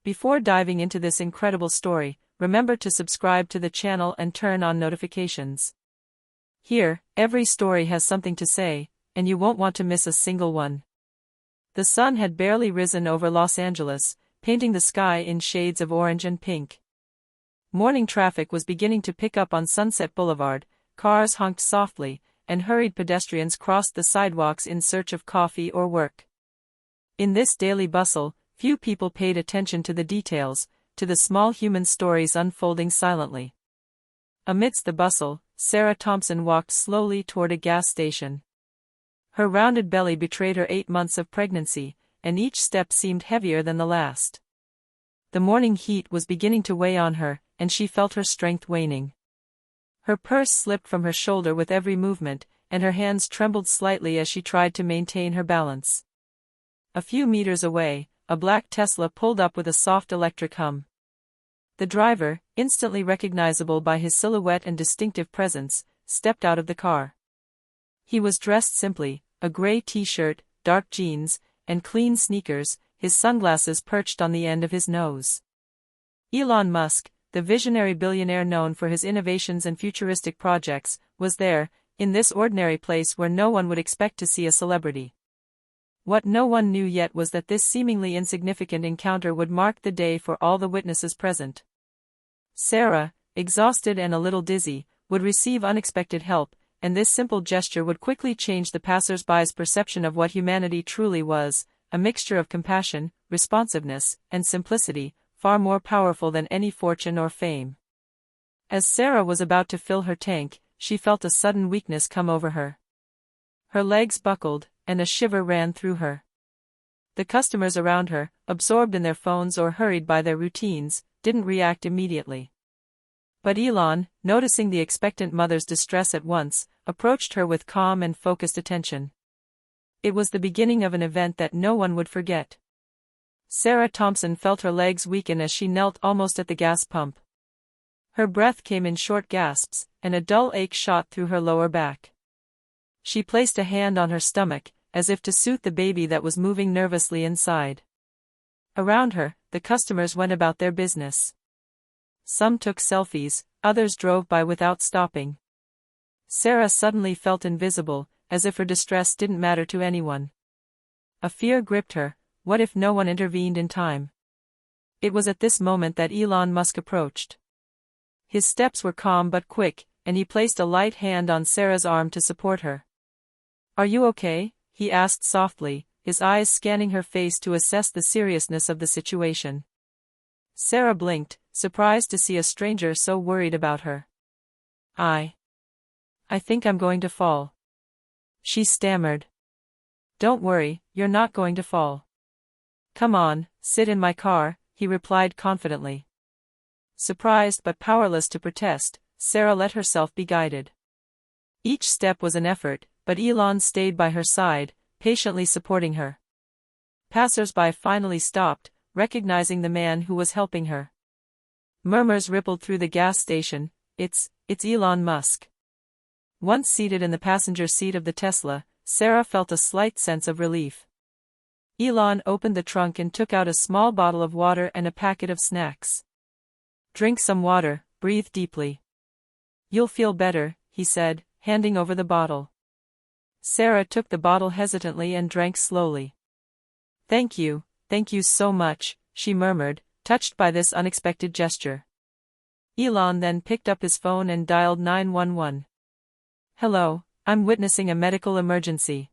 Before diving into this incredible story, remember to subscribe to the channel and turn on notifications. Here, every story has something to say, and you won't want to miss a single one. The sun had barely risen over Los Angeles, painting the sky in shades of orange and pink. Morning traffic was beginning to pick up on Sunset Boulevard, cars honked softly, and hurried pedestrians crossed the sidewalks in search of coffee or work. In this daily bustle, few people paid attention to the details, to the small human stories unfolding silently. Amidst the bustle, Sarah Thompson walked slowly toward a gas station. Her rounded belly betrayed her 8 months of pregnancy, and each step seemed heavier than the last. The morning heat was beginning to weigh on her, and she felt her strength waning. Her purse slipped from her shoulder with every movement, and her hands trembled slightly as she tried to maintain her balance. A few meters away, a black Tesla pulled up with a soft electric hum. The driver, instantly recognizable by his silhouette and distinctive presence, stepped out of the car. He was dressed simply, a gray t-shirt, dark jeans, and clean sneakers, his sunglasses perched on the end of his nose. Elon Musk, the visionary billionaire known for his innovations and futuristic projects, was there, in this ordinary place where no one would expect to see a celebrity. What no one knew yet was that this seemingly insignificant encounter would mark the day for all the witnesses present. Sarah, exhausted and a little dizzy, would receive unexpected help, and this simple gesture would quickly change the passers-by's perception of what humanity truly was, a mixture of compassion, responsiveness, and simplicity, far more powerful than any fortune or fame. As Sarah was about to fill her tank, she felt a sudden weakness come over her. Her legs buckled, and a shiver ran through her. The customers around her, absorbed in their phones or hurried by their routines, didn't react immediately. But Elon, noticing the expectant mother's distress at once, approached her with calm and focused attention. It was the beginning of an event that no one would forget. Sarah Thompson felt her legs weaken as she knelt almost at the gas pump. Her breath came in short gasps, and a dull ache shot through her lower back. She placed a hand on her stomach, as if to soothe the baby that was moving nervously inside. Around her, the customers went about their business. Some took selfies, others drove by without stopping. Sarah suddenly felt invisible, as if her distress didn't matter to anyone. A fear gripped her. What if no one intervened in time? It was at this moment that Elon Musk approached. His steps were calm but quick, and he placed a light hand on Sarah's arm to support her. "Are you okay?" he asked softly, his eyes scanning her face to assess the seriousness of the situation. Sarah blinked, surprised to see a stranger so worried about her. I think I'm going to fall," she stammered. "Don't worry, you're not going to fall. Come on, sit in my car," he replied confidently. Surprised but powerless to protest, Sarah let herself be guided. Each step was an effort, but Elon stayed by her side, patiently supporting her. Passers-by finally stopped, recognizing the man who was helping her. Murmurs rippled through the gas station. It's Elon Musk." Once seated in the passenger seat of the Tesla, Sarah felt a slight sense of relief. Elon opened the trunk and took out a small bottle of water and a packet of snacks. "Drink some water, breathe deeply. You'll feel better," he said, handing over the bottle. Sarah took the bottle hesitantly and drank slowly. thank you so much," she murmured, touched by this unexpected gesture. Elon then picked up his phone and dialed 911. "Hello, I'm witnessing a medical emergency,"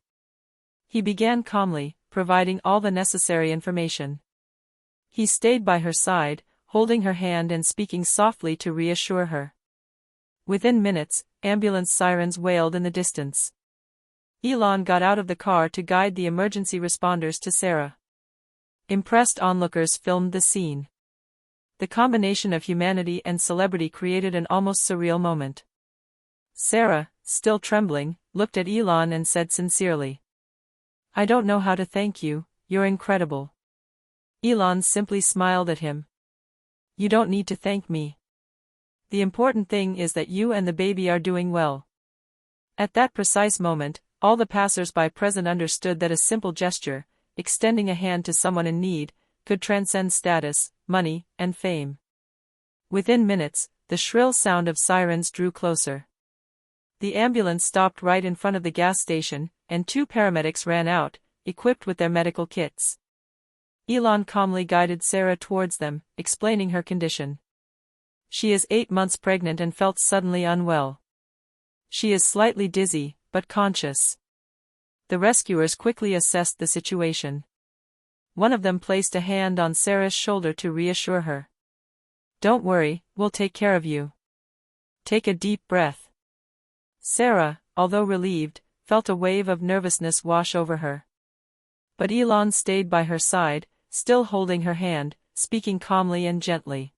he began calmly, providing all the necessary information. He stayed by her side, holding her hand and speaking softly to reassure her. Within minutes, ambulance sirens wailed in the distance. Elon got out of the car to guide the emergency responders to Sarah. Impressed onlookers filmed the scene. The combination of humanity and celebrity created an almost surreal moment. Sarah, still trembling, looked at Elon and said sincerely, "I don't know how to thank you, you're incredible." Elon simply smiled at him. "You don't need to thank me. The important thing is that you and the baby are doing well." At that precise moment, all the passers-by present understood that a simple gesture, extending a hand to someone in need, could transcend status, money, and fame. Within minutes, the shrill sound of sirens drew closer. The ambulance stopped right in front of the gas station, and 2 paramedics ran out, equipped with their medical kits. Elon calmly guided Sarah towards them, explaining her condition. She is 8 months pregnant and felt suddenly unwell. She is slightly dizzy, but conscious. The rescuers quickly assessed the situation. One of them placed a hand on Sarah's shoulder to reassure her. "Don't worry, we'll take care of you. Take a deep breath." Sarah, although relieved, felt a wave of nervousness wash over her. But Elon stayed by her side, still holding her hand, speaking calmly and gently.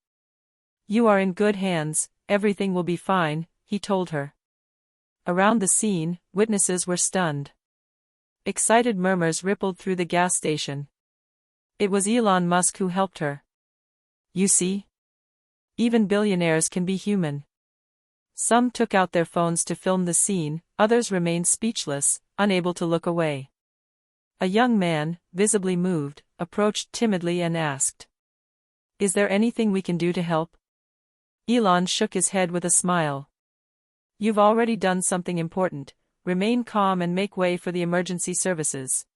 "You are in good hands, everything will be fine," he told her. Around the scene, witnesses were stunned. Excited murmurs rippled through the gas station. It was Elon Musk who helped her. "You see? Even billionaires can be human." Some took out their phones to film the scene, others remained speechless, unable to look away. A young man, visibly moved, approached timidly and asked, "Is there anything we can do to help?" Elon shook his head with a smile. "You've already done something important. Remain calm and make way for the emergency services."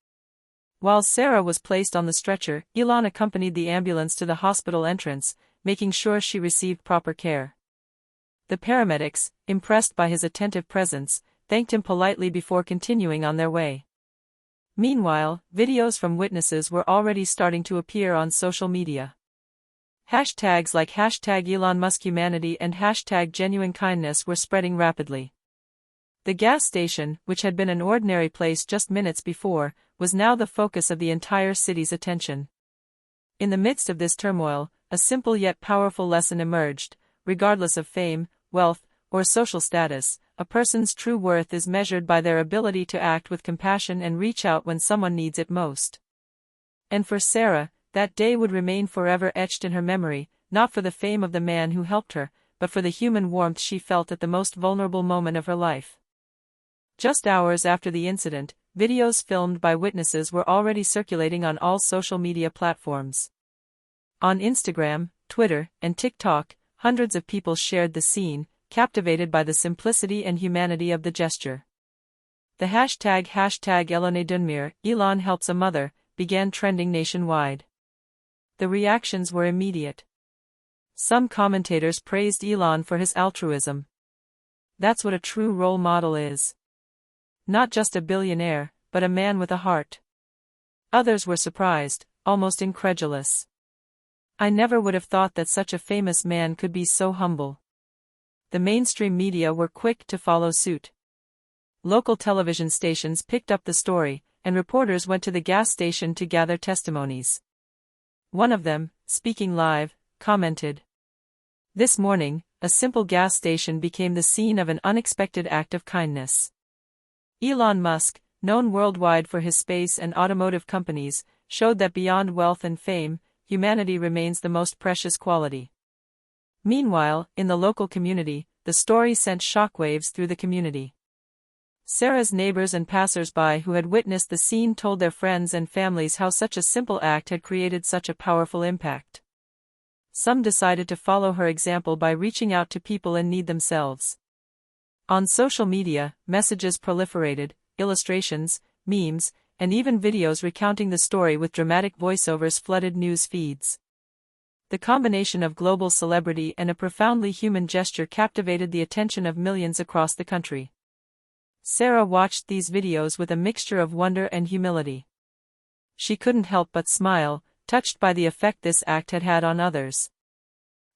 While Sarah was placed on the stretcher, Elon accompanied the ambulance to the hospital entrance, making sure she received proper care. The paramedics, impressed by his attentive presence, thanked him politely before continuing on their way. Meanwhile, videos from witnesses were already starting to appear on social media. Hashtags like #ElonMuskHumanity and #GenuineKindness were spreading rapidly. The gas station, which had been an ordinary place just minutes before, was now the focus of the entire city's attention. In the midst of this turmoil, a simple yet powerful lesson emerged: regardless of fame, wealth, or social status, a person's true worth is measured by their ability to act with compassion and reach out when someone needs it most. And for Sarah, that day would remain forever etched in her memory, not for the fame of the man who helped her, but for the human warmth she felt at the most vulnerable moment of her life. Just hours after the incident, videos filmed by witnesses were already circulating on all social media platforms. On Instagram, Twitter, and TikTok, hundreds of people shared the scene, captivated by the simplicity and humanity of the gesture. The hashtag #ElonADunmir, Elon helps a mother, began trending nationwide. The reactions were immediate. Some commentators praised Elon for his altruism. That's what a true role model is. Not just a billionaire, but a man with a heart. Others were surprised, almost incredulous. "I never would have thought that such a famous man could be so humble." The mainstream media were quick to follow suit. Local television stations picked up the story, and reporters went to the gas station to gather testimonies. One of them, speaking live, commented, "This morning, a simple gas station became the scene of an unexpected act of kindness." Elon Musk, known worldwide for his space and automotive companies, showed that beyond wealth and fame, humanity remains the most precious quality. Meanwhile, in the local community, the story sent shockwaves through the community. Sarah's neighbors and passers-by who had witnessed the scene told their friends and families how such a simple act had created such a powerful impact. Some decided to follow her example by reaching out to people in need themselves. On social media, messages proliferated, illustrations, memes, and even videos recounting the story with dramatic voiceovers flooded news feeds. The combination of global celebrity and a profoundly human gesture captivated the attention of millions across the country. Sarah watched these videos with a mixture of wonder and humility. She couldn't help but smile, touched by the effect this act had had on others.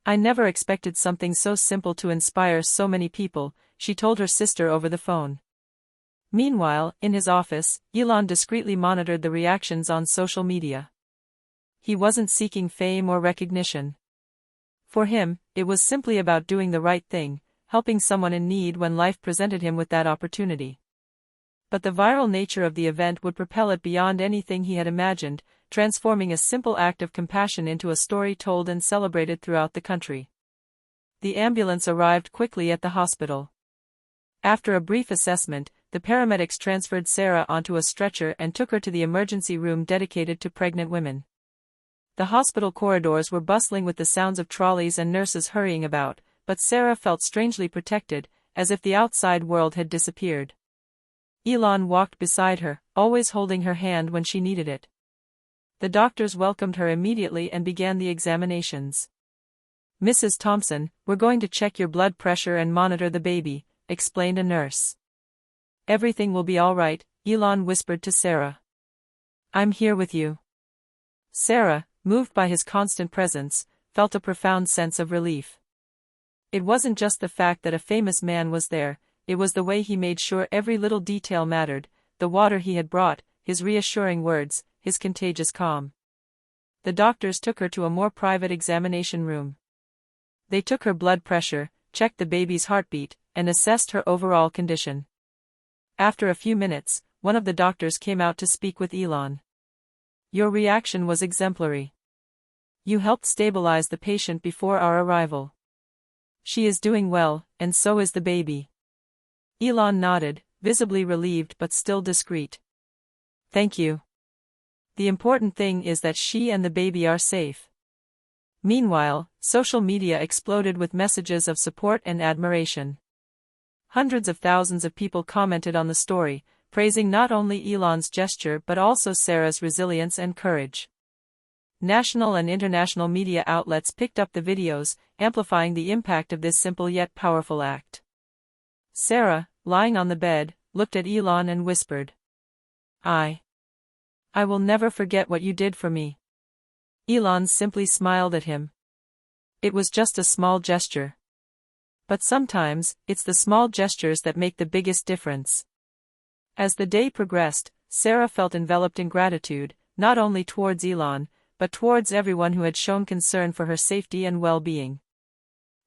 "I never expected something so simple to inspire so many people," she told her sister over the phone. Meanwhile, in his office, Elon discreetly monitored the reactions on social media. He wasn't seeking fame or recognition. For him, it was simply about doing the right thing, helping someone in need when life presented him with that opportunity. But the viral nature of the event would propel it beyond anything he had imagined, transforming a simple act of compassion into a story told and celebrated throughout the country. The ambulance arrived quickly at the hospital. After a brief assessment, the paramedics transferred Sarah onto a stretcher and took her to the emergency room dedicated to pregnant women. The hospital corridors were bustling with the sounds of trolleys and nurses hurrying about, but Sarah felt strangely protected, as if the outside world had disappeared. Elon walked beside her, always holding her hand when she needed it. The doctors welcomed her immediately and began the examinations. "Mrs. Thompson, we're going to check your blood pressure and monitor the baby," explained a nurse. "Everything will be all right," Elon whispered to Sarah. "I'm here with you." Sarah, moved by his constant presence, felt a profound sense of relief. It wasn't just the fact that a famous man was there, it was the way he made sure every little detail mattered, the water he had brought, his reassuring words, his contagious calm. The doctors took her to a more private examination room. They took her blood pressure, checked the baby's heartbeat, and assessed her overall condition. After a few minutes, one of the doctors came out to speak with Elon. "Your reaction was exemplary. You helped stabilize the patient before our arrival. She is doing well, and so is the baby." Elon nodded, visibly relieved but still discreet. "Thank you. The important thing is that she and the baby are safe." Meanwhile, social media exploded with messages of support and admiration. Hundreds of thousands of people commented on the story, praising not only Elon's gesture but also Sarah's resilience and courage. National and international media outlets picked up the videos, amplifying the impact of this simple yet powerful act. Sarah, lying on the bed, looked at Elon and whispered, I will never forget what you did for me." Elon simply smiled at him. It was just a small gesture. But sometimes, it's the small gestures that make the biggest difference. As the day progressed, Sarah felt enveloped in gratitude, not only towards Elon, but towards everyone who had shown concern for her safety and well-being.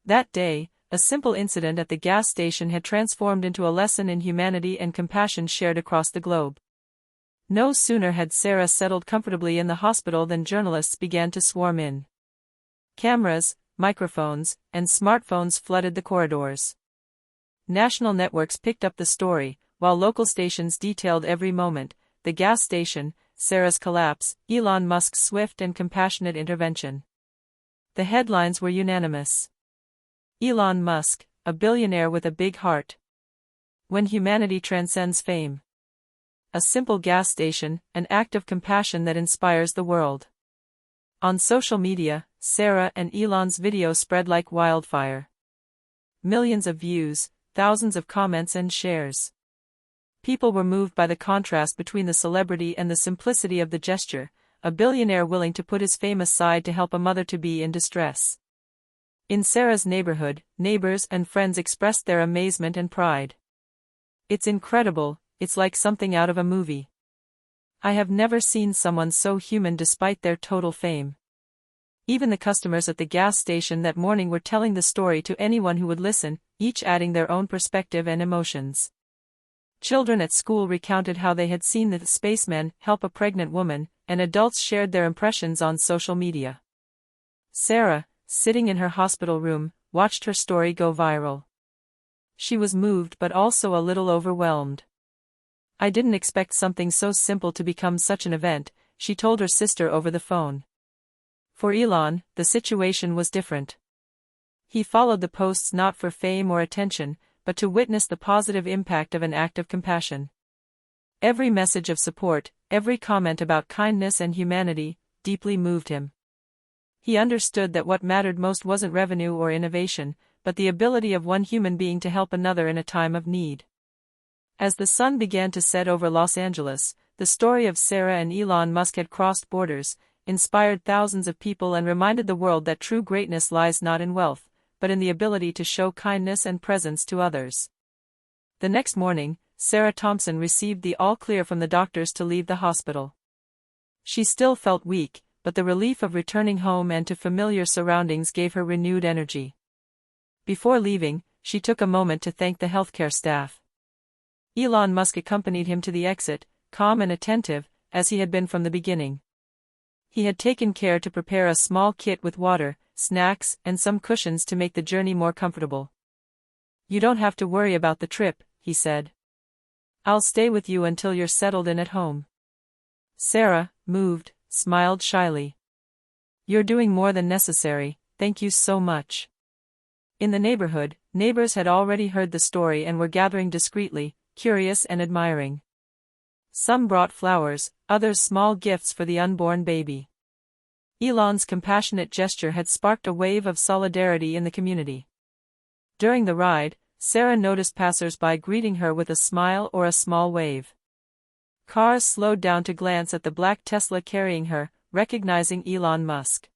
That day, a simple incident at the gas station had transformed into a lesson in humanity and compassion shared across the globe. No sooner had Sarah settled comfortably in the hospital than journalists began to swarm in. Cameras, microphones, and smartphones flooded the corridors. National networks picked up the story, while local stations detailed every moment: the gas station, Sarah's collapse, Elon Musk's swift and compassionate intervention. The headlines were unanimous. Elon Musk, a billionaire with a big heart. When humanity transcends fame. A simple gas station, an act of compassion that inspires the world. On social media, Sarah and Elon's video spread like wildfire. Millions of views, thousands of comments and shares. People were moved by the contrast between the celebrity and the simplicity of the gesture, a billionaire willing to put his fame aside to help a mother-to-be in distress. In Sarah's neighborhood, neighbors and friends expressed their amazement and pride. "It's incredible, it's like something out of a movie. I have never seen someone so human despite their total fame." Even the customers at the gas station that morning were telling the story to anyone who would listen, each adding their own perspective and emotions. Children at school recounted how they had seen the spaceman help a pregnant woman, and adults shared their impressions on social media. Sarah, sitting in her hospital room, watched her story go viral. She was moved but also a little overwhelmed. "I didn't expect something so simple to become such an event," she told her sister over the phone. For Elon, the situation was different. He followed the posts not for fame or attention, but to witness the positive impact of an act of compassion. Every message of support, every comment about kindness and humanity, deeply moved him. He understood that what mattered most wasn't revenue or innovation, but the ability of one human being to help another in a time of need. As the sun began to set over Los Angeles, the story of Sarah and Elon Musk had crossed borders, inspired thousands of people and reminded the world that true greatness lies not in wealth, but in the ability to show kindness and presence to others. The next morning, Sarah Thompson received the all-clear from the doctors to leave the hospital. She still felt weak, but the relief of returning home and to familiar surroundings gave her renewed energy. Before leaving, she took a moment to thank the healthcare staff. Elon Musk accompanied him to the exit, calm and attentive, as he had been from the beginning. He had taken care to prepare a small kit with water, snacks, and some cushions to make the journey more comfortable. "You don't have to worry about the trip," he said. "I'll stay with you until you're settled in at home." Sarah, moved, smiled shyly. You're doing more than necessary, thank you so much." In the neighborhood, neighbors had already heard the story and were gathering discreetly, curious and admiring. Some brought flowers, others small gifts for the unborn baby. Elon's compassionate gesture had sparked a wave of solidarity in the community. During the ride, Sarah noticed passers-by greeting her with a smile or a small wave. Cars slowed down to glance at the black Tesla carrying her, recognizing Elon Musk.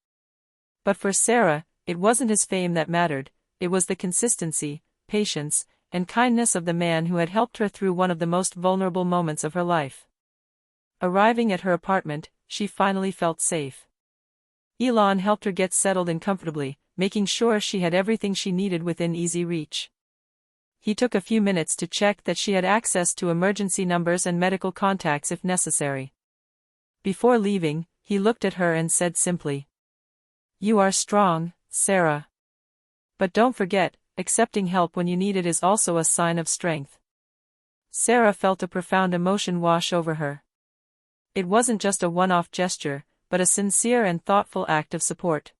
But for Sarah, it wasn't his fame that mattered, it was the consistency, patience, and kindness of the man who had helped her through one of the most vulnerable moments of her life. Arriving at her apartment, she finally felt safe. Elon helped her get settled in comfortably, making sure she had everything she needed within easy reach. He took a few minutes to check that she had access to emergency numbers and medical contacts if necessary. Before leaving, he looked at her and said simply, "You are strong, Sarah. But don't forget, accepting help when you need it is also a sign of strength." Sarah felt a profound emotion wash over her. It wasn't just a one-off gesture, but a sincere and thoughtful act of support.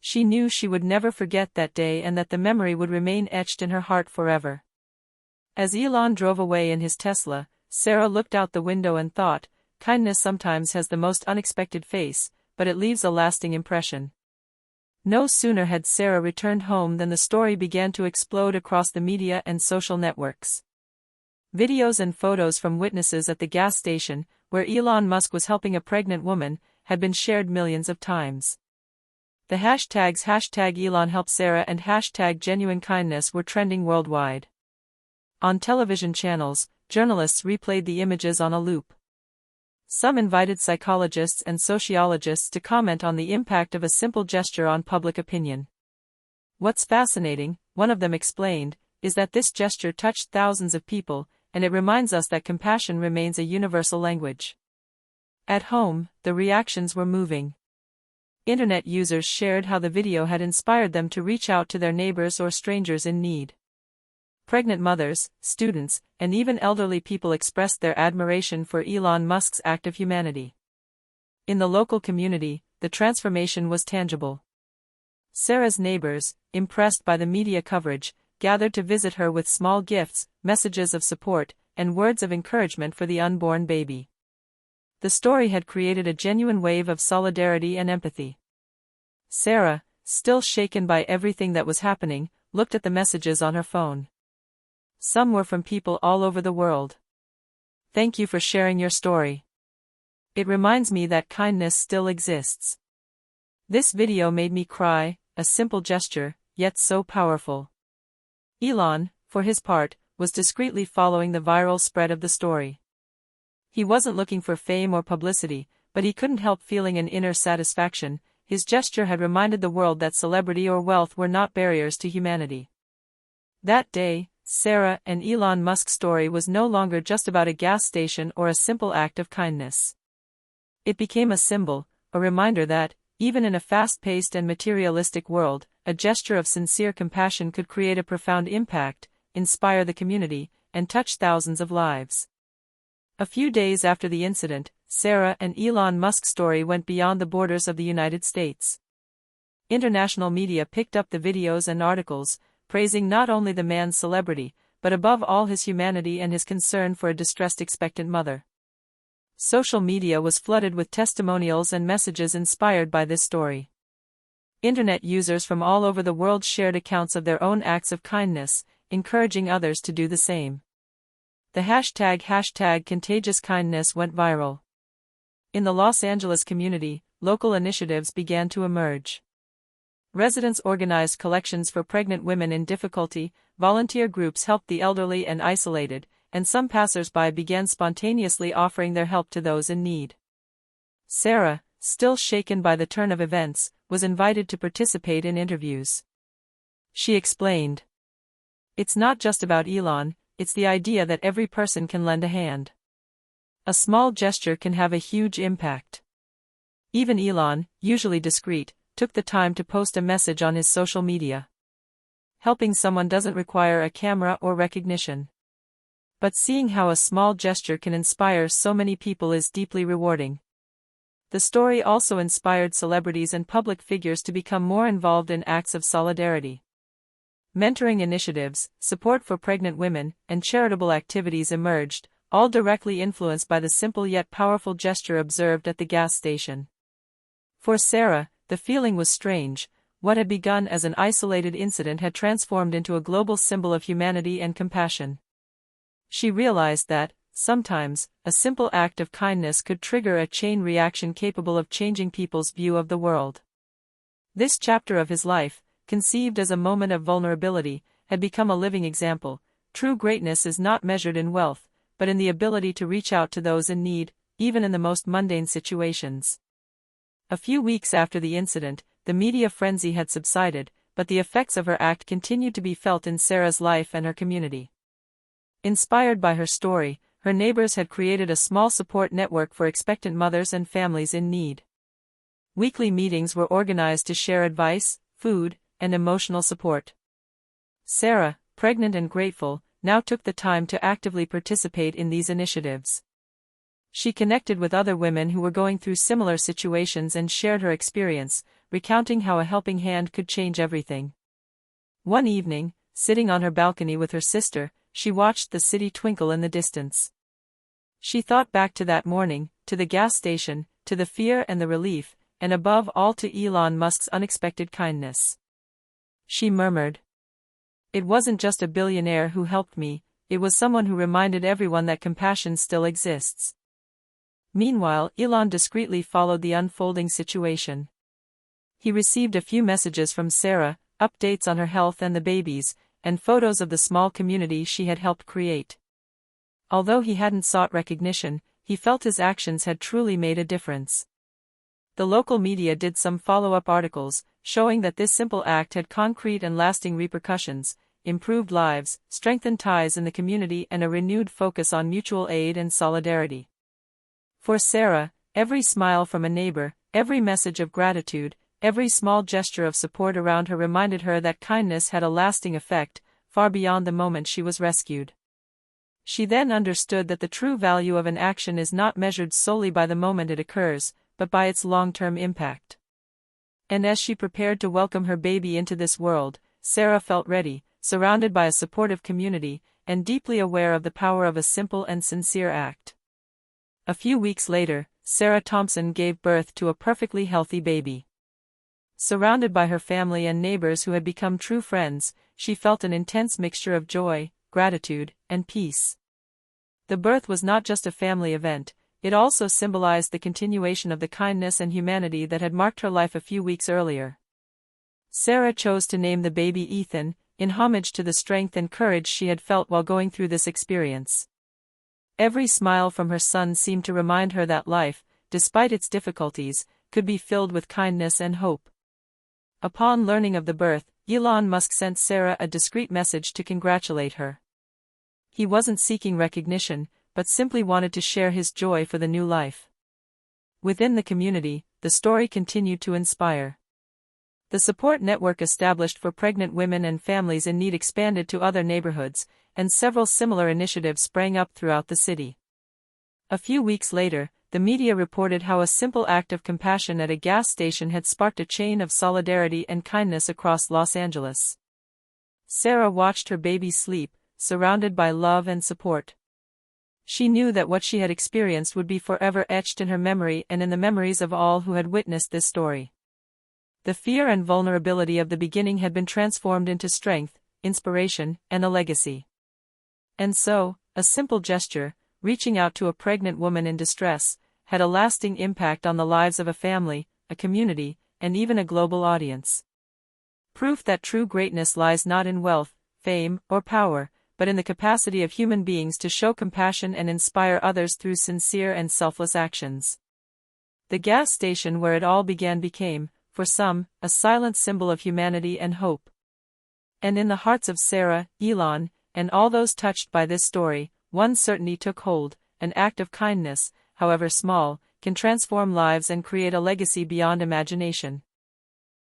She knew she would never forget that day and that the memory would remain etched in her heart forever. As Elon drove away in his Tesla, Sarah looked out the window and thought, kindness sometimes has the most unexpected face, but it leaves a lasting impression. No sooner had Sarah returned home than the story began to explode across the media and social networks. Videos and photos from witnesses at the gas station, where Elon Musk was helping a pregnant woman, had been shared millions of times. The hashtags #ElonHelpSarah and #GenuineKindness were trending worldwide. On television channels, journalists replayed the images on a loop. Some invited psychologists and sociologists to comment on the impact of a simple gesture on public opinion. "What's fascinating," one of them explained, "is that this gesture touched thousands of people, and it reminds us that compassion remains a universal language." At home, the reactions were moving. Internet users shared how the video had inspired them to reach out to their neighbors or strangers in need. Pregnant mothers, students, and even elderly people expressed their admiration for Elon Musk's act of humanity. In the local community, the transformation was tangible. Sarah's neighbors, impressed by the media coverage, gathered to visit her with small gifts, messages of support, and words of encouragement for the unborn baby. The story had created a genuine wave of solidarity and empathy. Sarah, still shaken by everything that was happening, looked at the messages on her phone. Some were from people all over the world. "Thank you for sharing your story. It reminds me that kindness still exists. This video made me cry, a simple gesture, yet so powerful." Elon, for his part, was discreetly following the viral spread of the story. He wasn't looking for fame or publicity, but he couldn't help feeling an inner satisfaction. His gesture had reminded the world that celebrity or wealth were not barriers to humanity. That day, Sarah and Elon Musk's story was no longer just about a gas station or a simple act of kindness. It became a symbol, a reminder that, even in a fast-paced and materialistic world, a gesture of sincere compassion could create a profound impact, inspire the community, and touch thousands of lives. A few days after the incident, Sarah and Elon Musk's story went beyond the borders of the United States. International media picked up the videos and articles, praising not only the man's celebrity, but above all his humanity and his concern for a distressed expectant mother. Social media was flooded with testimonials and messages inspired by this story. Internet users from all over the world shared accounts of their own acts of kindness, encouraging others to do the same. The hashtag #ContagiousKindness went viral. In the Los Angeles community, local initiatives began to emerge. Residents organized collections for pregnant women in difficulty, volunteer groups helped the elderly and isolated, and some passers-by began spontaneously offering their help to those in need. Sarah, still shaken by the turn of events, was invited to participate in interviews. She explained, "It's not just about Elon, it's the idea that every person can lend a hand. A small gesture can have a huge impact." Even Elon, usually discreet, took the time to post a message on his social media. Helping someone doesn't require a camera or recognition. But seeing how a small gesture can inspire so many people is deeply rewarding. The story also inspired celebrities and public figures to become more involved in acts of solidarity. Mentoring initiatives, support for pregnant women, and charitable activities emerged, all directly influenced by the simple yet powerful gesture observed at the gas station. For Sarah, the feeling was strange. What had begun as an isolated incident had transformed into a global symbol of humanity and compassion. She realized that, sometimes, a simple act of kindness could trigger a chain reaction capable of changing people's view of the world. This chapter of his life, conceived as a moment of vulnerability, had become a living example. True greatness is not measured in wealth, but in the ability to reach out to those in need, even in the most mundane situations. A few weeks after the incident, the media frenzy had subsided, but the effects of her act continued to be felt in Sarah's life and her community. Inspired by her story, her neighbors had created a small support network for expectant mothers and families in need. Weekly meetings were organized to share advice, food, and emotional support. Sarah, pregnant and grateful, now took the time to actively participate in these initiatives. She connected with other women who were going through similar situations and shared her experience, recounting how a helping hand could change everything. One evening, sitting on her balcony with her sister, she watched the city twinkle in the distance. She thought back to that morning, to the gas station, to the fear and the relief, and above all to Elon Musk's unexpected kindness. She murmured, "It wasn't just a billionaire who helped me, it was someone who reminded everyone that compassion still exists." Meanwhile, Elon discreetly followed the unfolding situation. He received a few messages from Sarah, updates on her health and the babies, and photos of the small community she had helped create. Although he hadn't sought recognition, he felt his actions had truly made a difference. The local media did some follow-up articles, showing that this simple act had concrete and lasting repercussions, improved lives, strengthened ties in the community, and a renewed focus on mutual aid and solidarity. For Sarah, every smile from a neighbor, every message of gratitude, every small gesture of support around her reminded her that kindness had a lasting effect, far beyond the moment she was rescued. She then understood that the true value of an action is not measured solely by the moment it occurs, but by its long-term impact. And as she prepared to welcome her baby into this world, Sarah felt ready, surrounded by a supportive community, and deeply aware of the power of a simple and sincere act. A few weeks later, Sarah Thompson gave birth to a perfectly healthy baby. Surrounded by her family and neighbors who had become true friends, she felt an intense mixture of joy, gratitude, and peace. The birth was not just a family event, it also symbolized the continuation of the kindness and humanity that had marked her life a few weeks earlier. Sarah chose to name the baby Ethan, in homage to the strength and courage she had felt while going through this experience. Every smile from her son seemed to remind her that life, despite its difficulties, could be filled with kindness and hope. Upon learning of the birth, Elon Musk sent Sarah a discreet message to congratulate her. He wasn't seeking recognition, but simply wanted to share his joy for the new life. Within the community, the story continued to inspire. The support network established for pregnant women and families in need expanded to other neighborhoods, and several similar initiatives sprang up throughout the city. A few weeks later, the media reported how a simple act of compassion at a gas station had sparked a chain of solidarity and kindness across Los Angeles. Sarah watched her baby sleep, surrounded by love and support. She knew that what she had experienced would be forever etched in her memory and in the memories of all who had witnessed this story. The fear and vulnerability of the beginning had been transformed into strength, inspiration, and a legacy. And so, a simple gesture, reaching out to a pregnant woman in distress, had a lasting impact on the lives of a family, a community, and even a global audience. Proof that true greatness lies not in wealth, fame, or power, but in the capacity of human beings to show compassion and inspire others through sincere and selfless actions. The gas station where it all began became, for some, a silent symbol of humanity and hope. And in the hearts of Sarah, Elon, and all those touched by this story, one certainty took hold: an act of kindness, however small, can transform lives and create a legacy beyond imagination.